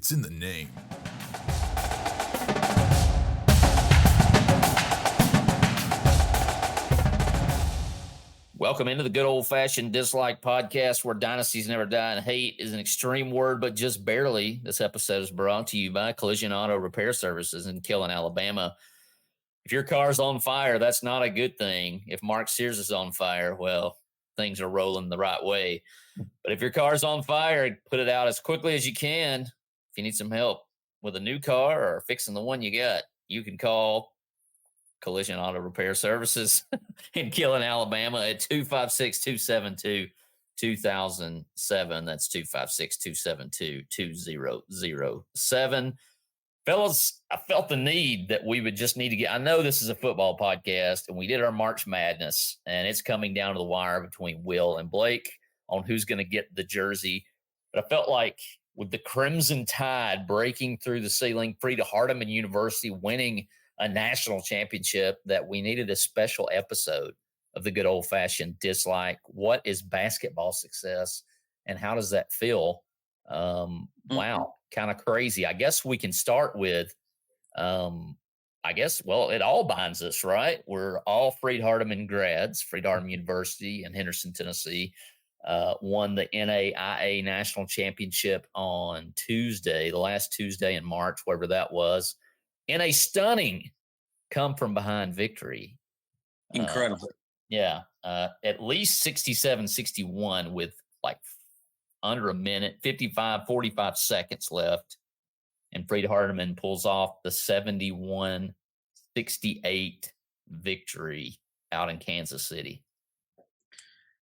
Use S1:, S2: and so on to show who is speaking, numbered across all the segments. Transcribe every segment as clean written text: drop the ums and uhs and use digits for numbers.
S1: It's in the name.
S2: Welcome into the good old-fashioned dislike podcast where dynasties never die and hate is an extreme word, but just barely. This episode is brought to you by Collision Auto Repair Services in Killen, Alabama. If your car's on fire, that's not a good thing. If Mark Sears is on fire, well, things are rolling the right way. But if your car's on fire, put it out as quickly as you can. If you need some help with a new car or fixing the one you got, you can call Collision Auto Repair Services in Killen, Alabama at 256-272-2007. That's 256-272-2007. Fellas, I felt the need that we would just need to get, I know this is a football podcast and we did our March Madness and it's coming down to the wire between Will and Blake on who's going to get the jersey. But I felt like with the Crimson Tide breaking through the ceiling, Freed-Hardeman University winning a national championship, that we needed a special episode of the good old-fashioned dislike. What is basketball success and how does that feel? Wow, kind of crazy. I guess we can start with, it all binds us, right? We're all Freed-Hardeman grads. Freed-Hardeman University in Henderson, Tennessee, won the NAIA National Championship on Tuesday, the last Tuesday in March, whatever that was, in a stunning come-from-behind victory.
S3: Incredible.
S2: At least 67-61 with like under a minute, 45 seconds left. And Freed-Hardeman pulls off the 71-68 victory out in Kansas City.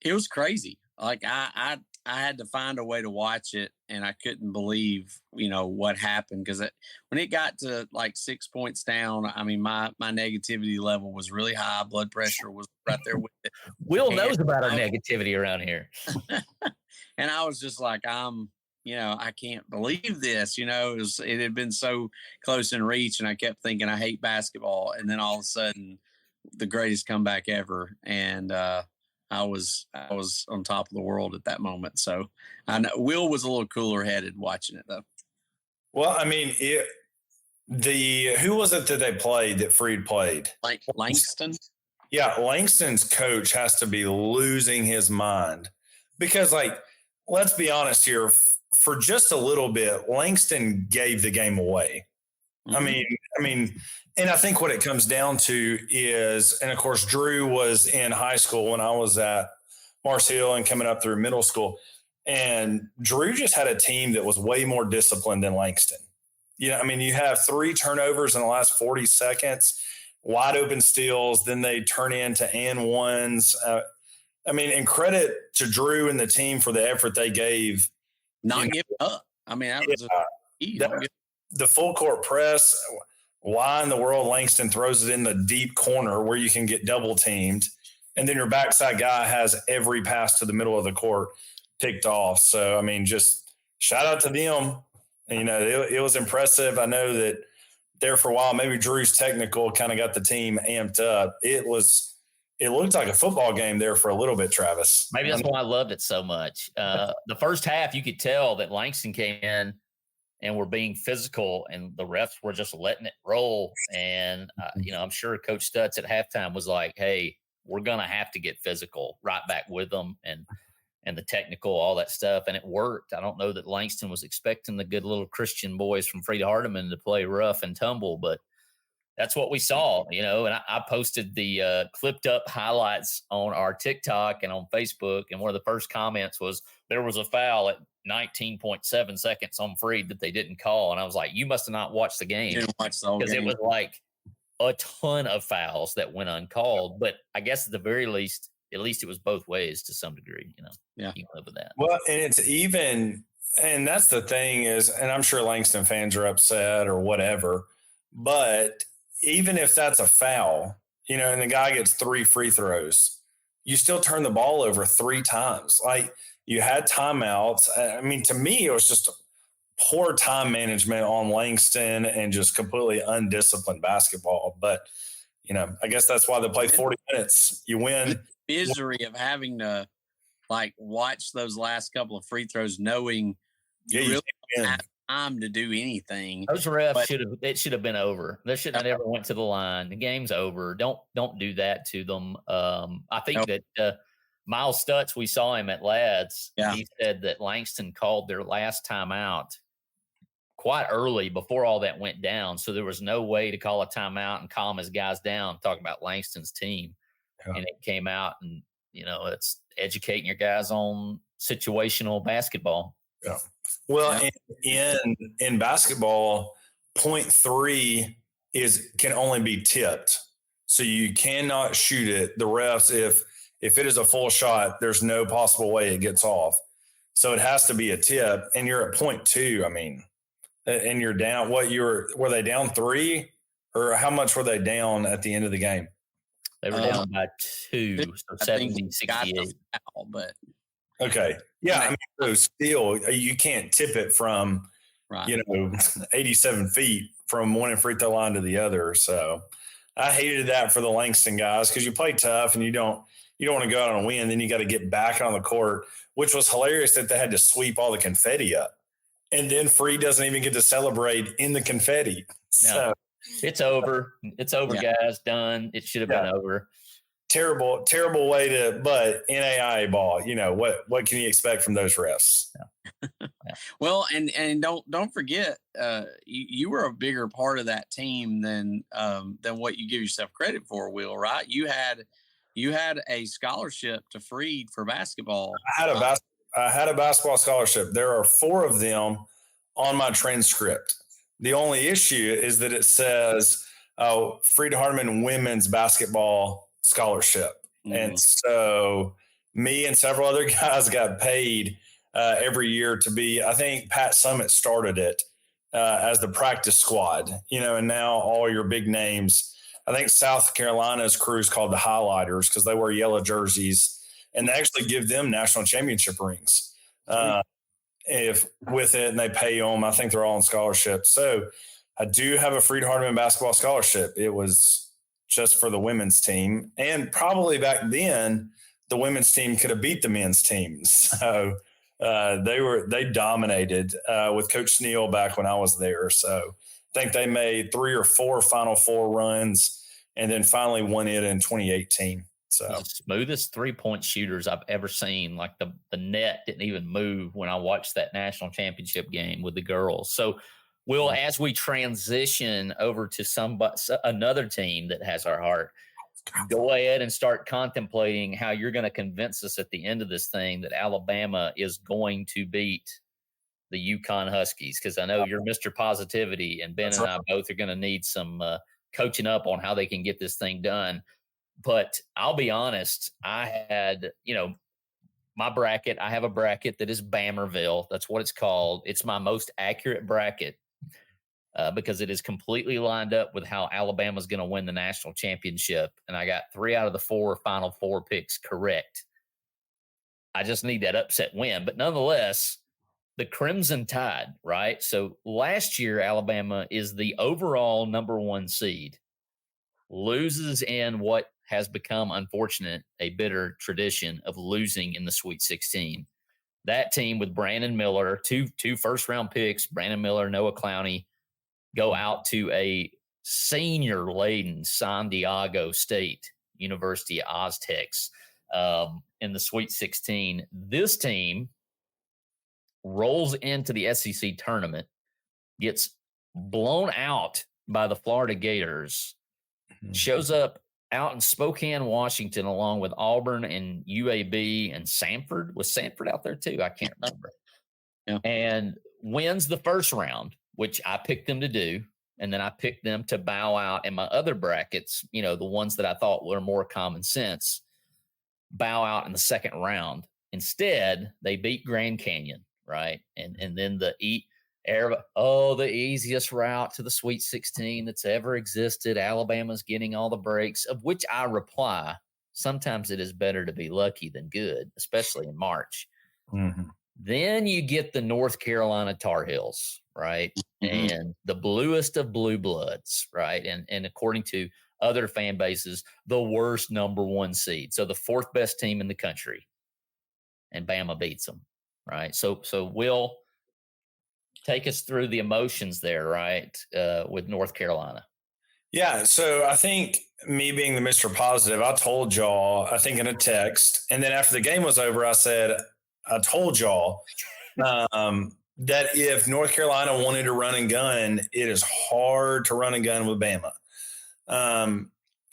S3: It was crazy. Like I had to find a way to watch it, and I couldn't believe, what happened, because when it got to like 6 points down, I mean, my negativity level was really high. Blood pressure was right there with it.
S2: Will knows about our negativity around here.
S3: And I was just like, I can't believe this. It had been so close in reach, and I kept thinking I hate basketball, and then all of a sudden, the greatest comeback ever, and I was on top of the world at that moment. So I know Will was a little cooler headed watching it though.
S4: Well, I mean, who was it that they played that Freed played?
S3: Like Langston.
S4: Yeah. Langston's coach has to be losing his mind because, like, let's be honest here, for just a little bit, Langston gave the game away. Mm-hmm. I mean, and I think what it comes down to is, and of course, Drew was in high school when I was at Mars Hill and coming up through middle school. And Drew just had a team that was way more disciplined than Langston. You have 3 turnovers in the last 40 seconds, wide open steals, then they turn into and ones. And credit to Drew and the team for the effort they gave.
S3: Not giving up. I mean, that was
S4: the full court press. Why in the world Langston throws it in the deep corner where you can get double teamed, and then your backside guy has every pass to the middle of the court picked off. So, just shout out to them. It was impressive. I know that there for a while, maybe Drew's technical kind of got the team amped up. It looked like a football game there for a little bit, Travis.
S2: Maybe that's why I loved it so much. The first half, you could tell that Langston came in and were being physical, and the refs were just letting it roll. And, I'm sure Coach Stutz at halftime was like, hey, we're going to have to get physical right back with them and the technical, all that stuff. And it worked. I don't know that Langston was expecting the good little Christian boys from Freed-Hardeman to play rough and tumble, but that's what we saw, and I posted the clipped up highlights on our TikTok and on Facebook. And one of the first comments was, there was a foul at 19.7 seconds on Freed that they didn't call. And I was like, you must have not watched the game.
S3: Didn't watch the whole game.
S2: Because it was like a ton of fouls that went uncalled. But I guess at the very least, it was both ways to some degree,
S3: Yeah.
S2: You can live with that.
S4: Well, and it's even, and that's the thing is, and I'm sure Langston fans are upset or whatever, but even if that's a foul, and the guy gets 3 free throws, you still turn the ball over 3 times. Like, you had timeouts. To me, it was just poor time management on Langston and just completely undisciplined basketball. But, I guess that's why they play 40 minutes. You win.
S3: The misery of having to, watch those last couple of free throws, knowing you really have time to do anything.
S2: Those refs should have been over. They shouldn't have ever went to the line. The game's over. Don't do that to them. I think that Miles Stutz, we saw him at Lads.
S3: Yeah.
S2: He said that Langston called their last timeout quite early before all that went down. So there was no way to call a timeout and calm his guys down, talking about Langston's team. Yeah. And it came out, and, it's educating your guys on situational basketball.
S4: Yeah. Well, in basketball, 0.3 can only be tipped. So you cannot shoot it. The refs, if it is a full shot, there's no possible way it gets off. So it has to be a tip, and you're at 0.2. I mean, and you're down. Were they down 3, or how much were they down at the end of the game?
S2: They were down by 2, so 70-68.
S3: But
S4: okay, yeah. I mean, so still, you can't tip it from 87 feet from one free throw line to the other. So I hated that for the Langston guys, because you play tough and you don't want to go out on a win. Then you got to get back on the court, which was hilarious that they had to sweep all the confetti up. And then Freed doesn't even get to celebrate in the confetti.
S2: No,
S4: so
S2: it's over. It's over, guys. Done. It should have been over.
S4: Terrible way to, but NAIA ball, what can you expect from those refs?
S2: Yeah.
S3: Well, and don't forget, you were a bigger part of that team than what you give yourself credit for, Will, right? You had a scholarship to Freed for basketball.
S4: I had a basketball scholarship. There are 4 of them on my transcript. The only issue is that it says Freed-Hardeman women's basketball scholarship. Mm-hmm. And so me and several other guys got paid every year to be, I think Pat Summit started it as the practice squad, and now all your big names. I think South Carolina's crew is called the Highlighters because they wear yellow jerseys. And they actually give them national championship rings if with it, and they pay them. I think they're all on scholarship. So I do have a Freed-Hardeman basketball scholarship. It was just for the women's team. And probably back then, the women's team could have beat the men's team. So they dominated with Coach Sneal back when I was there. So I think they made 3 or 4 Final Four runs and then finally won it in 2018. So
S2: the smoothest 3-point shooters I've ever seen. Like the net didn't even move when I watched that national championship game with the girls. So, Will, as we transition over to another team that has our heart, go ahead and start contemplating how you're going to convince us at the end of this thing that Alabama is going to beat the UConn Huskies. Because I know you're Mr. Positivity, and Ben and I both are going to need some coaching up on how they can get this thing done. But I'll be honest, I had, my bracket. I have a bracket that is Bammerville. That's what it's called. It's my most accurate bracket because it is completely lined up with how Alabama's going to win the national championship. And I got 3 out of the 4 Final Four picks correct. I just need that upset win. But nonetheless, the Crimson Tide, right? So last year, Alabama is the overall number 1 seed, loses in what has become, unfortunate, a bitter tradition of losing in the Sweet 16. That team with Brandon Miller, two first-round picks, Brandon Miller, Noah Clowney, go out to a senior-laden San Diego State University Aztecs in the Sweet 16. This team rolls into the SEC tournament, gets blown out by the Florida Gators, shows up out in Spokane, Washington, along with Auburn and UAB and Samford. Was Samford out there too? I can't remember. Yeah. And wins the first round, which I picked them to do. And then I picked them to bow out in my other brackets, the ones that I thought were more common sense, bow out in the second round. Instead, they beat Grand Canyon, right? And then the easiest route to the Sweet 16 that's ever existed. Alabama's getting all the breaks, of which I reply, sometimes it is better to be lucky than good, especially in March. Mm-hmm. Then you get the North Carolina Tar Heels, right? Mm-hmm. And the bluest of blue bloods, right? And according to other fan bases, the worst number 1 seed. So the 4th best team in the country. And Bama beats them, right? So Will, take us through the emotions there, right, with North Carolina.
S4: Yeah, so I think me being the Mr. Positive, I told y'all, I think in a text, and then after the game was over, I said, I told y'all that if North Carolina wanted to run and gun, it is hard to run and gun with Bama.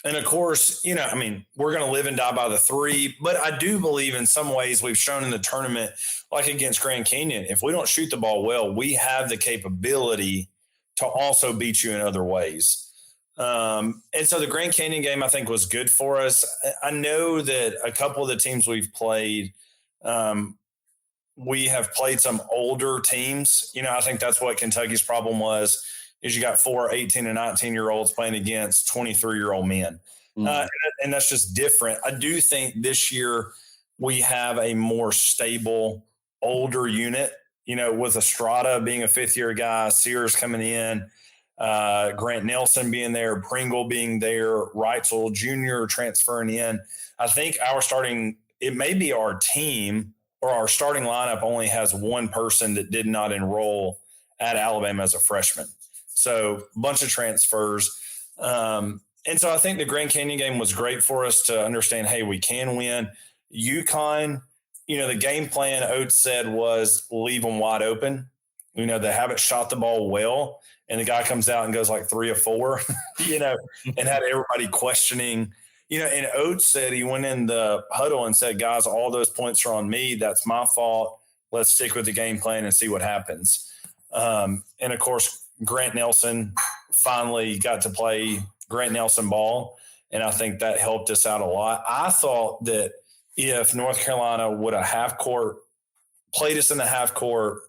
S4: And of course, you know, I mean, we're going to live and die by the three, but I do believe in some ways we've shown in the tournament, like against Grand Canyon, if we don't shoot the ball well, we have the capability to also beat you in other ways. And so the Grand Canyon game, I think, was good for us. I know that a couple of the teams we've played, we have played some older teams. You know, I think that's what Kentucky's problem was, is you got 4 18 and 19-year-olds playing against 23-year-old men. And that's just different. I do think this year we have a more stable, older unit, you know, with Estrada being a fifth-year guy, Sears coming in, Grant Nelson being there, Pringle being there, Reitzel Jr. transferring in. I think it may be our team or our starting lineup only has one person that did not enroll at Alabama as a freshman. So a bunch of transfers. And so I think the Grand Canyon game was great for us to understand, hey, we can win. UConn, you know, the game plan Oats said was leave them wide open. You know, they haven't shot the ball well. And the guy comes out and goes like 3 or 4, you know, and had everybody questioning, you know, and Oates said he went in the huddle and said, guys, all those points are on me. That's my fault. Let's stick with the game plan and see what happens. And of course, Grant Nelson finally got to play Grant Nelson ball. And I think that helped us out a lot. I thought that if North Carolina would have played us in the half court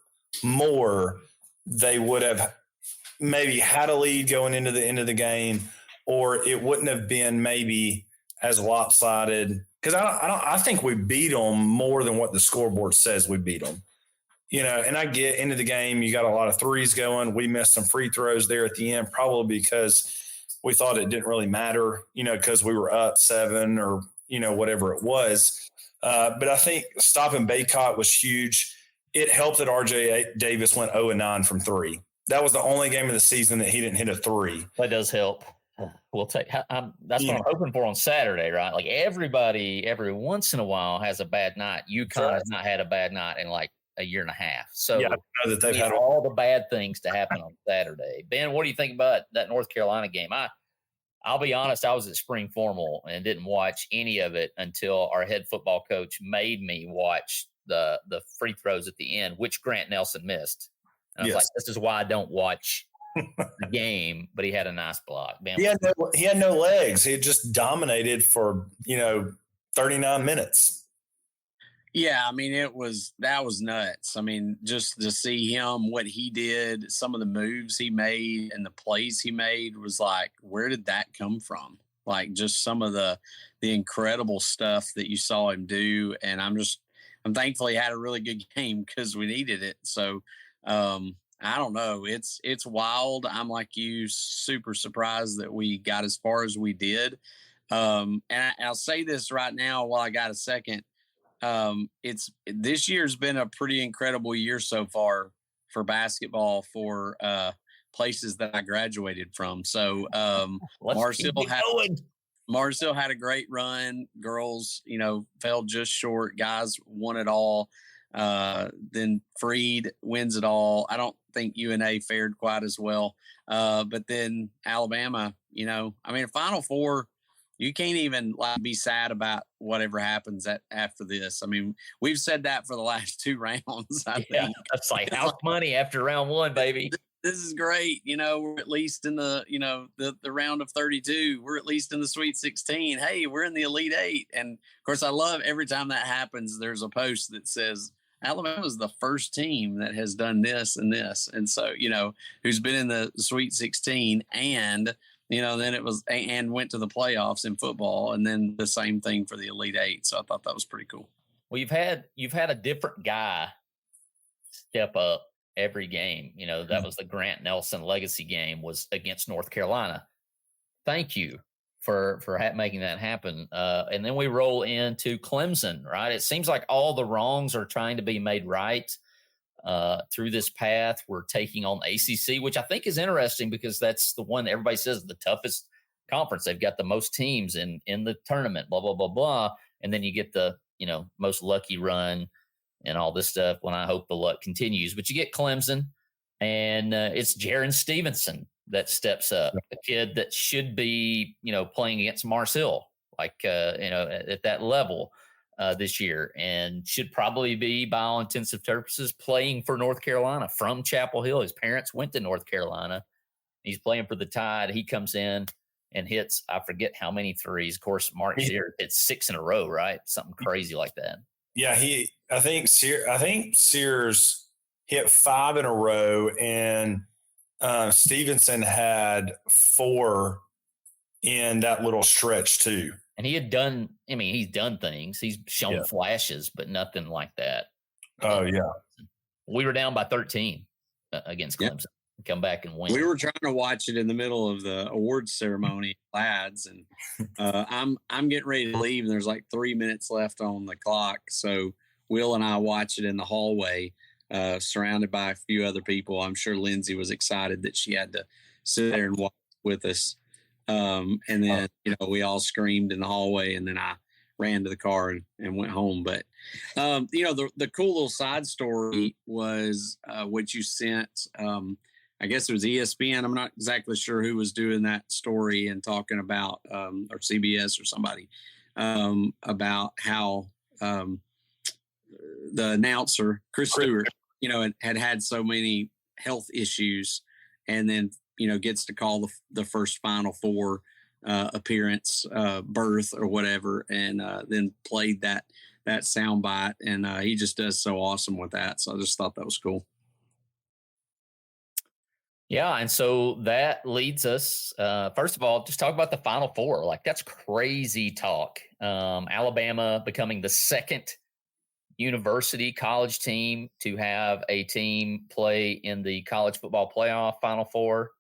S4: more, they would have maybe had a lead going into the end of the game, or it wouldn't have been maybe as lopsided. Because I think we beat them more than what the scoreboard says we beat them. You know, and I get into the game, you got a lot of threes going. We missed some free throws there at the end, probably because we thought it didn't really matter, you know, because we were up 7 or, you know, whatever it was. But I think stopping Baycott was huge. It helped that RJ Davis went 0-9 from 3. That was the only game of the season that he didn't hit a 3.
S2: That does help. We'll take. That's what I'm hoping for on Saturday, right? Like everybody, every once in a while has a bad night. UConn has not had a bad night in like a year and a half. So
S4: yeah, I know that they've had
S2: all the bad things to happen on Saturday. Ben, what do you think about that North Carolina game? I'll be honest, I was at spring formal and didn't watch any of it until our head football coach made me watch the free throws at the end, which Grant Nelson missed. And I was like, this is why I don't watch the game, but he had a nice block. Man,
S4: he had no legs. He had just dominated for, 39 minutes.
S3: Yeah, I mean, that was nuts. I mean, just to see him, what he did, some of the moves he made and the plays he made was like, where did that come from? Like just some of the incredible stuff that you saw him do. And I'm thankful he had a really good game because we needed it. So, I don't know. It's wild. I'm like you, super surprised that we got as far as we did. And I'll say this right now while I got a second. This year's been a pretty incredible year so far for basketball for places that I graduated from. So Marshall had a great run. Girls, fell just short. Guys won it all. Then Freed wins it all. I don't think UNA fared quite as well. But then Alabama, Final Four, you can't even be sad about whatever happens after this. I mean, we've said that for the last 2 rounds. I think
S2: that's like house money after round 1, baby.
S3: This is great. We're at least in the round of 32. We're at least in the Sweet 16. Hey, we're in the Elite 8. And of course, I love every time that happens, there's a post that says, Alabama is the first team that has done this and this. And so, who's been in the Sweet 16 and, then it was and went to the playoffs in football, and then the same thing for the Elite 8. So I thought that was pretty cool.
S2: Well, you've had a different guy step up every game. That was the Grant Nelson legacy game was against North Carolina. Thank you for making that happen. And then we roll into Clemson, right? It seems like all the wrongs are trying to be made right. through this path. We're taking on ACC, which I think is interesting because that's the one that everybody says is the toughest conference. They've got the most teams in the tournament, blah, blah, blah, blah. And then you get the, most lucky run and all this stuff when I hope the luck continues. But you get Clemson, and it's Jaron Stevenson that steps up, a kid that should be, playing against Marcel, like, at that level this year, and should probably be, by all intensive purposes, playing for North Carolina from Chapel Hill. His parents went to North Carolina. He's playing for the Tide. He comes in and hits, I forget how many threes. Of course, Mark Sears hit 6 in a row, right? Something crazy like that. Yeah,
S4: I think Sears hit 5 in a row, and Stevenson had 4 in that little stretch too.
S2: And he had done, he's done things. He's shown flashes, but nothing like that.
S4: Oh, yeah.
S2: We were down by 13 against Clemson. Come back and win.
S3: We were trying to watch it in the middle of the awards ceremony, lads, and I'm getting ready to leave, and there's like 3 minutes left on the clock. So Will and I watch it in the hallway, surrounded by a few other people. I'm sure Lindsay was excited that she had to sit there and watch with us. And then, we all screamed in the hallway, and then I ran to the car and went home. But, the cool little side story was what you sent. I guess it was ESPN. I'm not exactly sure who was doing that story and talking about, or CBS or somebody, about how the announcer, Chris Stewart, had so many health issues, and then, gets to call the first Final Four appearance, berth or whatever, and then played that soundbite. And he just does so awesome with that. So I just thought that was cool.
S2: Yeah, and so that leads us, first of all, just talk about the Final Four. Like, that's crazy talk. Alabama becoming the second university college team to have a team play in the college football playoff Final Four,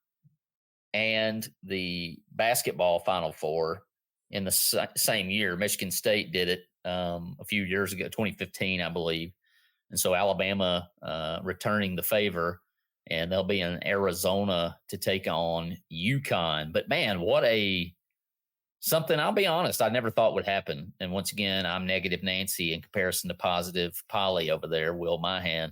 S2: and the basketball Final Four in the same year. Michigan State did it a few years ago, 2015, I believe. And so Alabama returning the favor, and they'll be in Arizona to take on UConn. But man, something, I'll be honest, I never thought would happen. And once again, I'm negative Nancy in comparison to positive Polly over there, Will Mahan.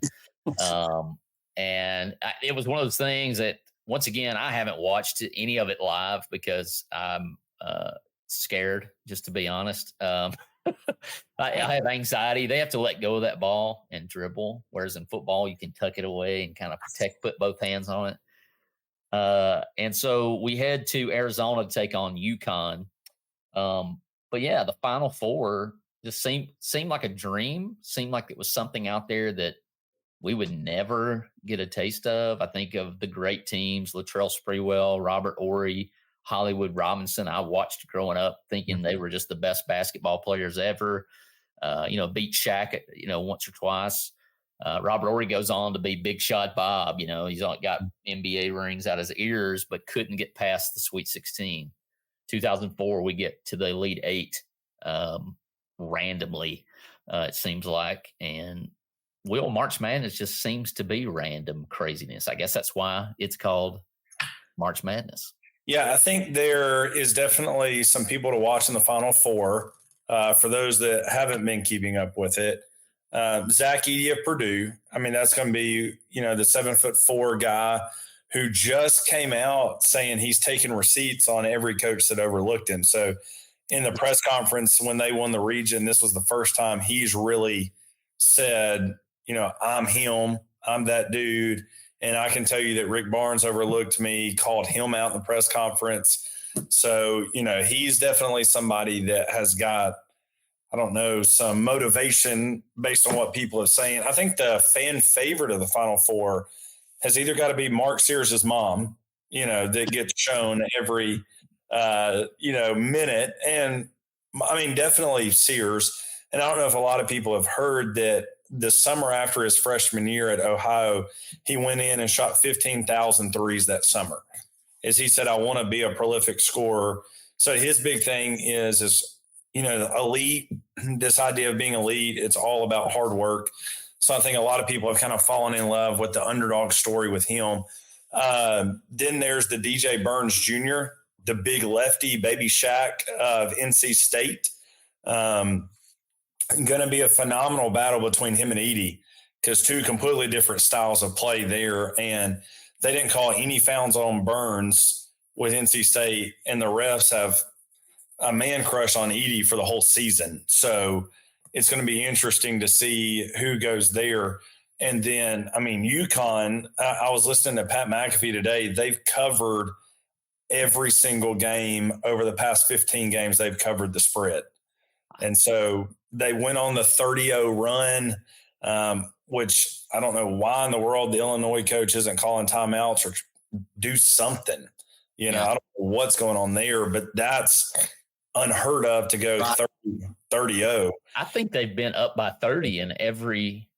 S2: It was one of those things that, once again, I haven't watched any of it live because I'm scared, just to be honest. I have anxiety. They have to let go of that ball and dribble, whereas in football, you can tuck it away and kind of put both hands on it. And so we head to Arizona to take on UConn. But yeah, the Final Four just seemed like a dream. Seemed like it was something out there that we would never get a taste of. I think of the great teams: Latrell Sprewell, Robert Ory, Hollywood Robinson. I watched growing up thinking they were just the best basketball players ever. Beat Shaq, once or twice. Robert Ory goes on to be Big Shot Bob. He's got NBA rings out his ears, but couldn't get past the Sweet 16. 2004, we get to the Elite Eight randomly, it seems like. And March Madness just seems to be random craziness. I guess that's why it's called March Madness.
S4: Yeah, I think there is definitely some people to watch in the Final Four. For those that haven't been keeping up with it, Zach Edey of Purdue. That's going to be, the 7'4" guy who just came out saying he's taking receipts on every coach that overlooked him. So in the press conference when they won the region, this was the first time he's really said, I'm him, I'm that dude. And I can tell you that Rick Barnes overlooked me, called him out in the press conference. So, he's definitely somebody that has got, some motivation based on what people are saying. I think the fan favorite of the Final Four has either got to be Mark Sears' mom, that gets shown every, minute. And definitely Sears. And I don't know if a lot of people have heard that the summer after his freshman year at Ohio, he went in and shot 15,000 threes that summer. As he said, I want to be a prolific scorer. So his big thing is elite, this idea of being elite, it's all about hard work. So I think a lot of people have kind of fallen in love with the underdog story with him. Then there's the DJ Burns Jr., the big lefty, baby Shaq of NC State. Going to be a phenomenal battle between him and Edey, because two completely different styles of play there. And they didn't call any fouls on Burns with NC State, and the refs have a man crush on Edey for the whole season. So it's going to be interesting to see who goes there. And then, I mean, UConn, I was listening to Pat McAfee today. They've covered every single game over the past 15 games. They've covered the spread. And so they went on the 30-0 run, which I don't know why in the world the Illinois coach isn't calling timeouts or do something. I don't know what's going on there, but that's unheard of to go 30-0.
S2: I think they've been up by 30 in every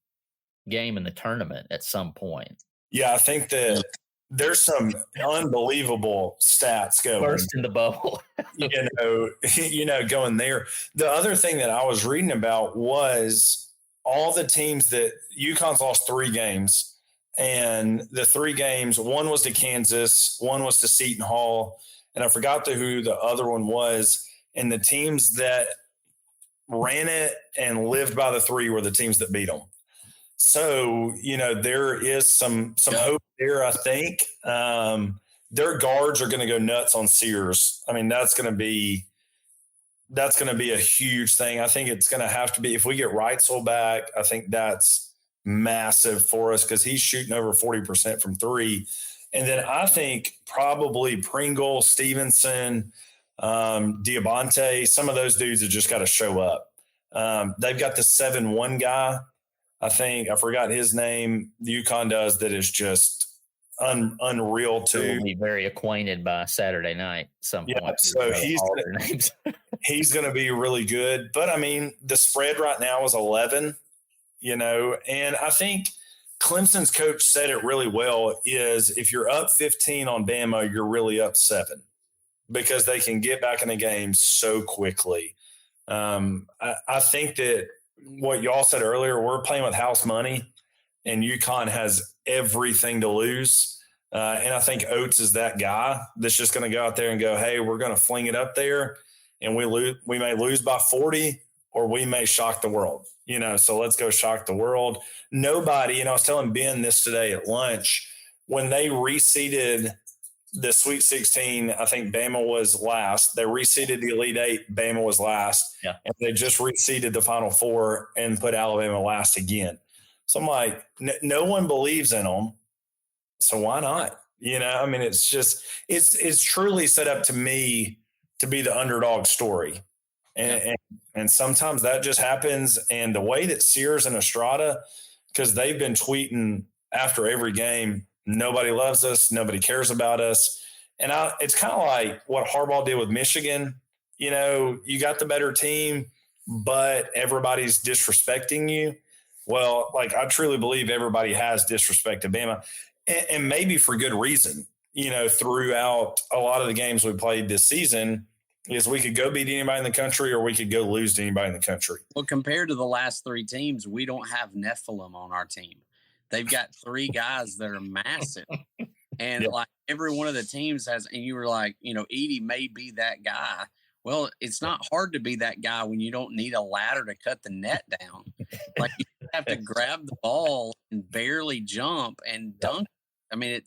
S2: game in the tournament at some point.
S4: Yeah, I think that there's some unbelievable stats going.
S2: First in the bubble.
S4: Going there. The other thing that I was reading about was all the teams that UConn's lost 3 games. And the 3 games, one was to Kansas, one was to Seton Hall, and I forgot who the other one was. And the teams that ran it and lived by the 3 were the teams that beat them. So, there is some hope there, I think. Their guards are going to go nuts on Sears. I mean, that's going to be a huge thing. I think it's going to have to be, if we get Reitzel back, I think that's massive for us, because he's shooting over 40% from 3. And then I think probably Pringle, Stevenson, Diabate, some of those dudes have just got to show up. They've got the 7-1 guy. I think I forgot his name. UConn does, that is just unreal too.
S2: We'll be very acquainted by Saturday night at some point.
S4: So he's going to be really good. But I mean, the spread right now is 11. And I think Clemson's coach said it really well, is if you're up 15 on Bama, you're really up 7, because they can get back in the game so quickly. I think that what y'all said earlier, we're playing with house money, and UConn has everything to lose. And I think Oats is that guy that's just going to go out there and go, hey, we're going to fling it up there, and we may lose by 40, or we may shock the world. So let's go shock the world. Nobody, I was telling Ben this today at lunch, when they reseeded the Sweet 16, I think Bama was last. They reseeded the Elite 8, Bama was last.
S2: Yeah. And
S4: they just reseeded the Final Four and put Alabama last again. So I'm like, no one believes in them. So why not? I mean, it's just, it's truly set up to me to be the underdog story. And sometimes that just happens. And the way that Sears and Estrada, because they've been tweeting after every game, nobody loves us, nobody cares about us. And it's kind of like what Harbaugh did with Michigan. You got the better team, but everybody's disrespecting you. Well, like, I truly believe everybody has disrespected Bama, and maybe for good reason. Throughout a lot of the games we played this season, is we could go beat anybody in the country, or we could go lose to anybody in the country.
S3: Well, compared to the last 3 teams, we don't have Nephilim on our team. They've got 3 guys that are massive. And like every one of the teams has, and you were like, Edey may be that guy. Well, it's not hard to be that guy when you don't need a ladder to cut the net down. Like, you have to grab the ball and barely jump and dunk. I mean,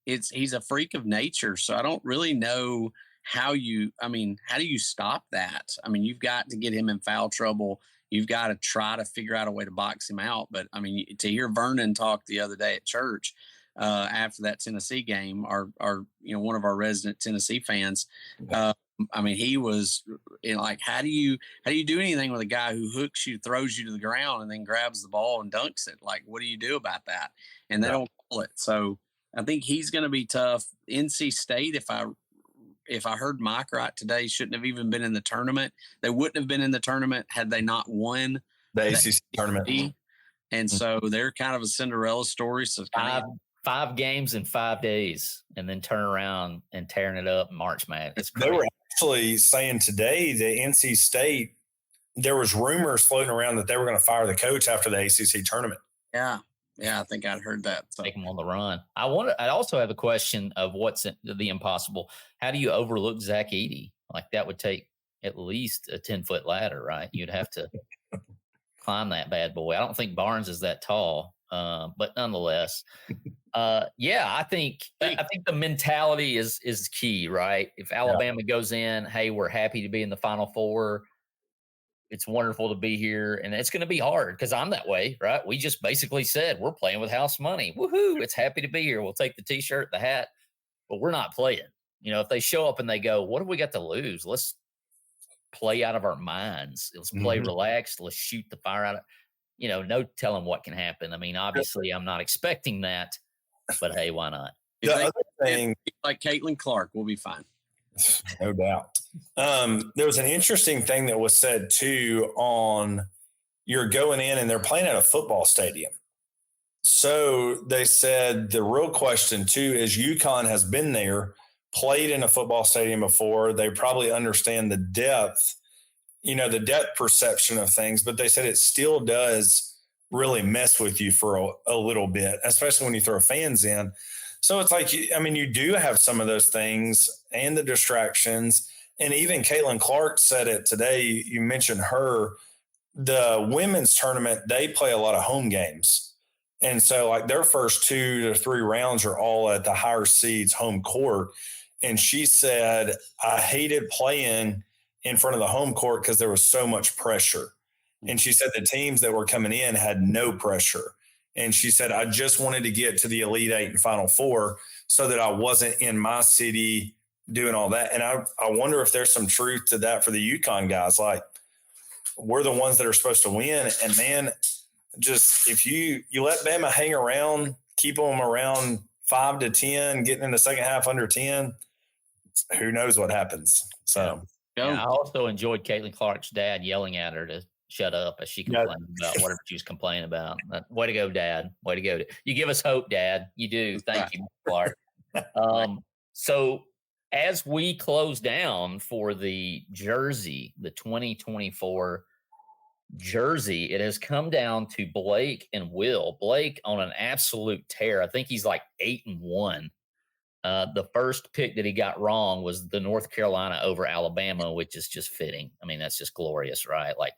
S3: he's a freak of nature. So I don't really know how do you stop that? I mean, you've got to get him in foul trouble. You've got to try to figure out a way to box him out. But I mean, to hear Vernon talk the other day at church after that Tennessee game, one of our resident Tennessee fans, I mean, he was like, how do you do anything with a guy who hooks you, throws you to the ground, and then grabs the ball and dunks it? Like, what do you do about that? And they don't call it. So I think he's going to be tough. NC State, if I heard Mike right today, shouldn't have even been in the tournament. They wouldn't have been in the tournament had they not won
S4: the ACC tournament.
S3: And so they're kind of a Cinderella story. So
S2: five games in 5 days, and then turn around and tearing it up in March Madness.
S4: They were actually saying today that NC State there was rumors floating around that they were going to fire the coach after the ACC tournament.
S3: Yeah. Yeah, I think I'd heard that. So.
S2: Take them on the run. I also have a question of what's the impossible. How do you overlook Zach Edey? Like that would take at least a 10-foot ladder, right? You'd have to climb that bad boy. I don't think Barnes is that tall, but nonetheless, I think the mentality is key, right? If Alabama goes in, hey, we're happy to be in the Final Four. It's wonderful to be here, and it's going to be hard because I'm that way, right? We just basically said we're playing with house money. Woohoo! It's happy to be here. We'll take the T-shirt, the hat, but we're not playing. If they show up and they go, what have we got to lose? Let's play out of our minds. Let's play relaxed. Let's shoot the fire out of, no telling what can happen. I mean, obviously, I'm not expecting that, but hey, why not?
S3: The other thing, like Caitlin Clark, we'll be fine.
S4: No doubt. There was an interesting thing that was said too on you're going in and they're playing at a football stadium. So they said the real question too is UConn has been there, played in a football stadium before. They probably understand the depth, the depth perception of things, but they said it still does really mess with you for a little bit, especially when you throw fans in. So it's like, you do have some of those things and the distractions. And even Caitlin Clark said it today. You mentioned her. The women's tournament, they play a lot of home games. And so like their first 2 to 3 rounds are all at the higher seeds home court. And she said, I hated playing in front of the home court because there was so much pressure. And she said the teams that were coming in had no pressure. And she said, I just wanted to get to the Elite Eight and Final Four so that I wasn't in my city doing all that. And I wonder if there's some truth to that for the UConn guys. Like, we're the ones that are supposed to win. And, man, just if you let Bama hang around, keep them around 5 to 10, getting in the second half under 10, who knows what happens. So
S2: I also enjoyed Caitlin Clark's dad yelling at her to shut up as she complained about whatever she was complaining about. Way to go, Dad. Way to go. You give us hope, Dad. You do. Thank you, Clark. So as we close down for the jersey, the 2024 jersey, it has come down to Blake and Will. Blake on an absolute tear. I think he's like 8-1. The first pick that he got wrong was the North Carolina over Alabama, which is just fitting. I mean, that's just glorious, right? Like,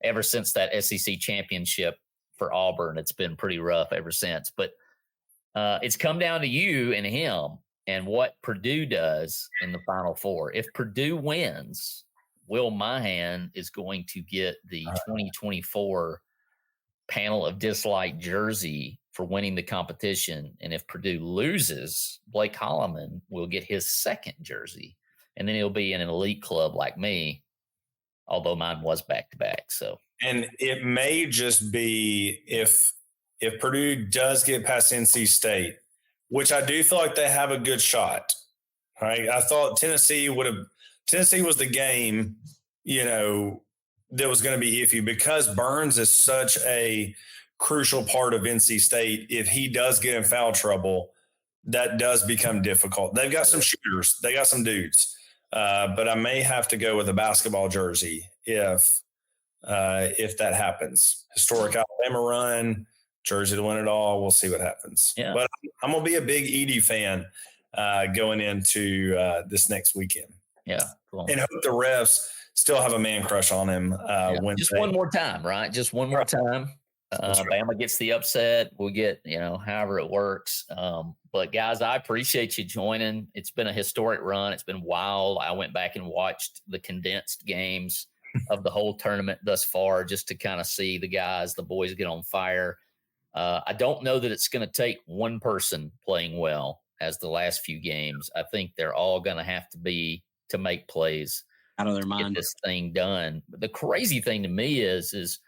S2: ever since that SEC championship for Auburn, it's been pretty rough ever since. But it's come down to you and him and what Purdue does in the Final Four. If Purdue wins, Will Mahan is going to get the 2024 panel of dislike jersey for winning the competition. And if Purdue loses, Blake Holloman will get his second jersey. And then he'll be in an elite club like me, although mine was back-to-back. So,
S4: and it may just be if Purdue does get past NC State, which I do feel like they have a good shot. Right? I thought Tennessee was the game, that was going to be iffy because Burns is such a crucial part of NC State. If he does get in foul trouble, that does become difficult. They've got some shooters. They got some dudes. But I may have to go with a basketball jersey if that happens. Historic Alabama run, jersey to win it all. We'll see what happens.
S2: Yeah.
S4: But I'm going to be a big Edey fan going into this next weekend.
S2: Yeah. Cool.
S4: And hope the refs still have a man crush on him.
S2: Just one more time, right? Just one more time. Bama gets the upset. We'll get, however it works. But guys, I appreciate you joining. It's been a historic run. It's been wild. I went back and watched the condensed games of the whole tournament thus far, just to kind of see the boys get on fire. I don't know that it's going to take one person playing well as the last few games. I think they're all going to have to make plays
S3: out of their mind,
S2: get this thing done. But the crazy thing to me is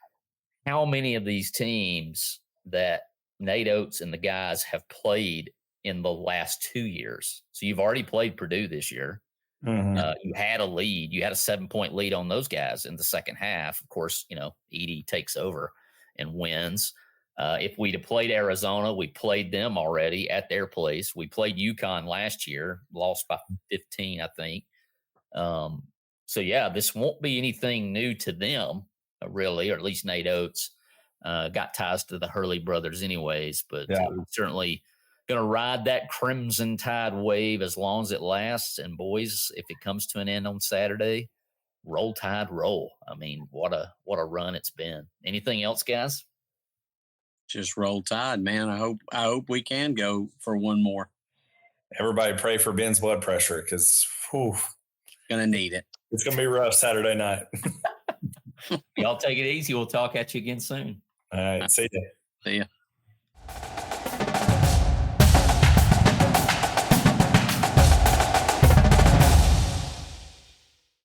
S2: how many of these teams that Nate Oats and the guys have played in the last 2 years. So you've already played Purdue this year.
S4: Mm-hmm.
S2: You had a lead. You had a 7-point lead on those guys in the second half. Of course, Edey takes over and wins. If we'd have played Arizona, we played them already at their place. We played UConn last year, lost by 15, I think. So yeah, this won't be anything new to them, really, or at least Nate Oats got ties to the Hurley brothers, anyways. But we're certainly going to ride that Crimson Tide wave as long as it lasts. And boys, if it comes to an end on Saturday, roll Tide, roll. I mean, what a run it's been. Anything else, guys?
S3: Just roll Tide, man. I hope we can go for one more.
S4: Everybody pray for Ben's blood pressure because
S3: gonna need it.
S4: It's gonna be rough Saturday night.
S2: Y'all take it easy. We'll talk at you again soon.
S4: All right. See ya.
S3: See ya.